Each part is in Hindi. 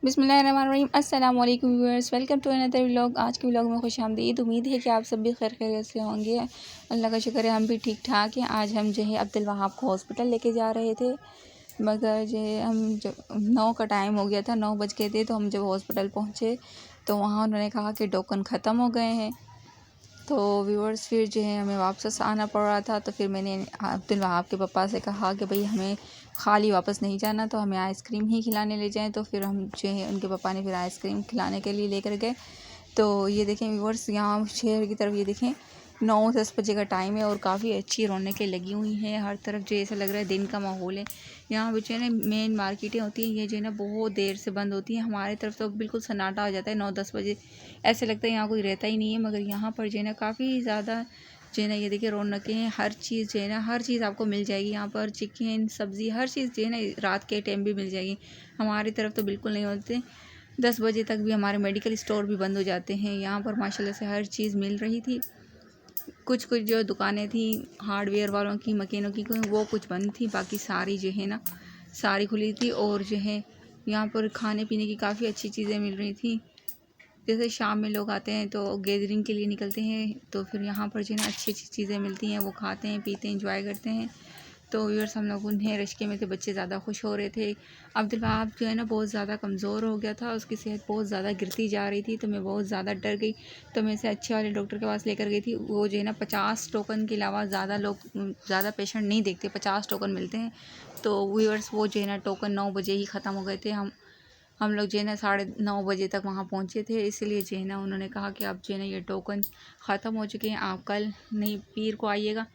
बिस्मिल्लाहिर्रहमानिर्रहीम अस्सलाम वालेकुम viewers, welcome to another vlog. आज के व्लॉग में खुशामदीद। उम्मीद है कि आप सब भी खैर खैरियत से होंगे। अल्लाह का शुक्र है हम भी ठीक ठाक हैं। आज हम जो है अब्दुल वहाब को हॉस्पिटल लेके जा रहे थे, मगर जो है हम जब 9 का टाइम हो गया था, 9 बज गए थे, तो हम जब हॉस्पिटल पहुँचे तो वहाँ उन्होंने कहा कि टोकन ख़त्म हो गए हैं। तो व्यूअर्स फिर जो है हमें वापस आना पड़ रहा था। तो फिर मैंने अब्दुल वहाब के पापा से कहा कि भाई हमें खाली वापस नहीं जाना, तो हमें आइसक्रीम ही खिलाने ले जाएं। तो फिर हम जो है उनके पापा ने फिर आइसक्रीम खिलाने के लिए लेकर गए। तो ये देखें व्यूअर्स, यहाँ शहर की तरफ ये देखें 9-10 बजे का टाइम है और काफ़ी अच्छी रौनकें लगी हुई हैं हर तरफ। जो ऐसा लग रहा है दिन का माहौल है। यहाँ पे जो है ना मेन मार्केटें होती हैं, ये जो है ना बहुत देर से बंद होती हैं। हमारी तरफ तो बिल्कुल सन्नाटा हो जाता है 9-10 बजे, ऐसे लगता है यहाँ कोई रहता ही नहीं है। मगर यहाँ पर जो है ना काफ़ी ज़्यादा जो है ना ये देखिए रौनकें हैं। हर चीज़ जो है ना हर चीज़ आपको मिल जाएगी यहाँ पर, चिकन सब्ज़ी हर चीज़ जो है ना रात के टाइम भी मिल जाएगी। हमारी तरफ तो बिल्कुल नहीं होते, 10 बजे तक भी हमारे मेडिकल स्टोर भी बंद हो जाते हैं। यहाँ पर माशाल्लाह से हर चीज़ मिल रही थी। कुछ कुछ जो दुकानें थी हार्डवेयर वालों की, मकीनों की, वो कुछ बंद थी, बाकी सारी जो है ना सारी खुली थी। और जो है यहाँ पर खाने पीने की काफ़ी अच्छी चीज़ें मिल रही थी। जैसे शाम में लोग आते हैं तो गैदरिंग के लिए निकलते हैं, तो फिर यहाँ पर जो है ना अच्छी अच्छी चीज़ें मिलती हैं, वो खाते हैं पीते हैं इंजॉय करते हैं। तो व्यूअर्स हम लोग उन्हें रश्के में थे, बच्चे ज़्यादा खुश हो रहे थे। अब्दुल वहाब जो है ना बहुत ज़्यादा कमज़ोर हो गया था, उसकी सेहत बहुत ज़्यादा गिरती जा रही थी। तो मैं बहुत ज़्यादा डर गई, तो मैं इसे अच्छे वाले डॉक्टर के पास लेकर गई थी। वो जो है ना 50 टोकन के अलावा ज़्यादा पेशेंट नहीं देखते, 50 टोकन मिलते हैं। तो व्यूअर्स वो जो है ना टोकन 9 बजे ही ख़त्म हो गए थे। हम लोग जो है ना 9:30 बजे तक वहाँ पहुँचे थे, इसलिए जो है ना उन्होंने कहा कि अब जो है ना ये टोकन ख़त्म हो चुके हैं, आप कल नहीं पीर को आइएगा।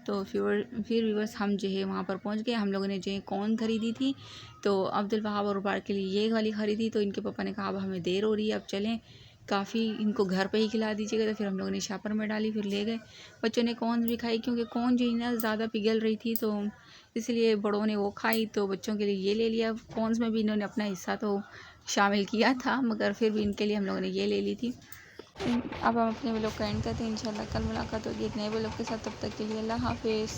तो फिर व्यूअर्स हम जो है वहाँ पर पहुँच गए। हम लोगों ने जो है कौन ख़रीदी थी, तो अब्दुल वहाब और उबार के लिए ये वाली ख़रीदी। तो इनके पापा ने कहा अब हमें देर हो रही है, अब चलें, काफ़ी इनको घर पे ही खिला दीजिएगा। तो फिर हम लोगों ने शापर में डाली, फिर ले गए। बच्चों ने कौन भी खाई, क्योंकि कौन जो है ना ज़्यादा पिघल रही थी, तो इसलिए बड़ों ने वो खाई, तो बच्चों के लिए ये ले लिया। कौन्स में भी इन्होंने अपना हिस्सा तो शामिल किया था, मगर फिर भी इनके लिए हम लोगों ने ये ले ली थी। अब हम अपने व्लॉग का एंड करते हैं। इंशाल्लाह कल मुलाकात होगी एक नए व्लॉग के साथ, तब तक के लिए अल्लाह हाफिज़।